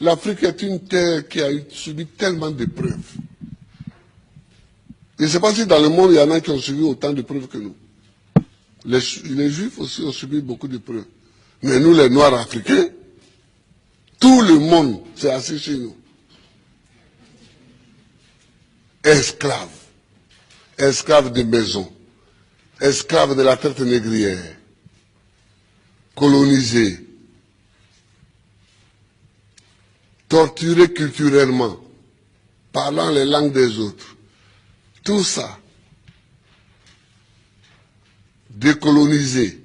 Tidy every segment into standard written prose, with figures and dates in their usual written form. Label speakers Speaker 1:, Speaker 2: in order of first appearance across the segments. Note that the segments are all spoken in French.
Speaker 1: L'Afrique est une terre qui a subi tellement d'épreuves. Je ne sais pas si dans le monde, il y en a qui ont subi autant d'épreuves que nous. Les Juifs aussi ont subi beaucoup d'épreuves. Mais nous, les Noirs africains, tout le monde s'est assis chez nous. Esclaves. Esclaves de maison. Esclaves de la traite négrière. Colonisés. Torturés culturellement. Parlant les langues des autres. Tout ça. Décolonisés.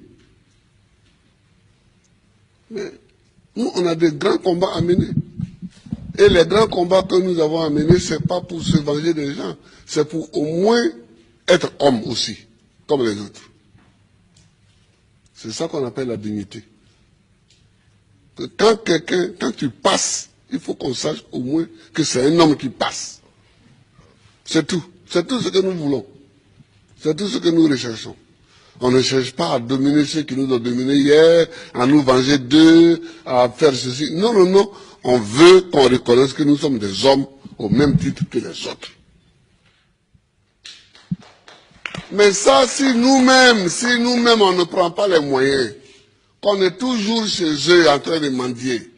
Speaker 1: Mais nous, on a des grands combats à mener. Et les grands combats que nous avons à mener, ce n'est pas pour se venger des gens, c'est pour au moins être homme aussi, comme les autres. C'est ça qu'on appelle la dignité. Que quand tu passes, il faut qu'on sache au moins que c'est un homme qui passe. C'est tout. C'est tout ce que nous voulons. C'est tout ce que nous recherchons. On ne cherche pas à dominer ceux qui nous ont dominés hier, à nous venger d'eux, à faire ceci. Non, non, non. On veut qu'on reconnaisse que nous sommes des hommes au même titre que les autres. Mais ça, si nous-mêmes, on ne prend pas les moyens, qu'on est toujours chez eux en train de mendier,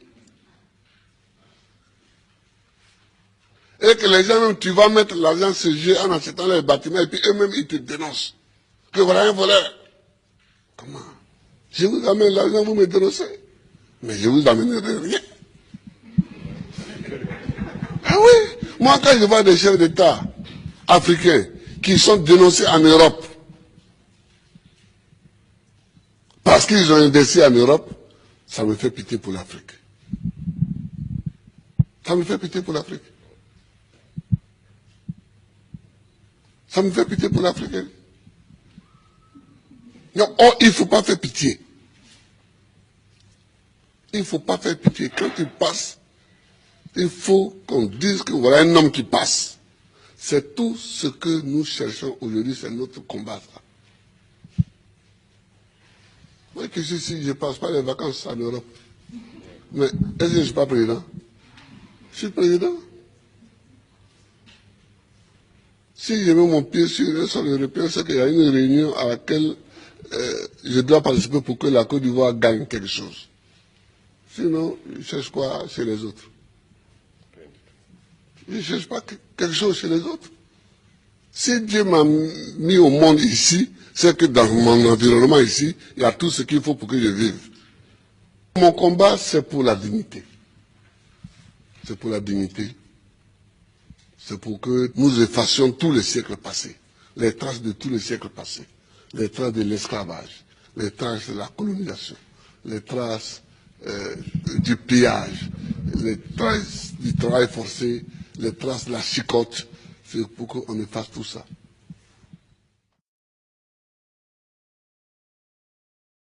Speaker 1: et que les gens, même, tu vas mettre l'argent chez eux en achetant les bâtiments, et puis eux-mêmes, ils te dénoncent. Que voilà un voleur. Comment? Je vous amène l'argent, vous me dénoncez. Mais je vous amènerai rien. Ah oui, moi quand je vois des chefs d'État africains qui sont dénoncés en Europe, parce qu'ils ont investi en Europe, ça me fait pitié pour l'Afrique. Ça me fait pitié pour l'Afrique. Ça me fait pitié pour l'Afrique. Non, oh, il ne faut pas faire pitié. Il ne faut pas faire pitié. Quand tu passes, il faut qu'on dise que voilà un homme qui passe. C'est tout ce que nous cherchons aujourd'hui, c'est notre combat. Ça. Moi qui suis ici, je ne passe pas les vacances en Europe. Mais est-ce que je ne suis pas président? Je suis président. Si je mets mon pied sur le sol européen, c'est qu'il y a une réunion à laquelle je dois participer pour que la Côte d'Ivoire gagne quelque chose. Sinon, je cherche quoi chez les autres? Je ne cherche pas quelque chose chez les autres. Si Dieu m'a mis au monde ici, c'est que dans mon environnement ici, il y a tout ce qu'il faut pour que je vive. Mon combat, c'est pour la dignité. C'est pour la dignité. C'est pour que nous effacions tous les siècles passés, les traces de tous les siècles passés, les traces de l'esclavage, les traces de la colonisation, les traces du pillage, les traces du travail forcé, les traces de la chicote. C'est pour qu'on efface tout ça.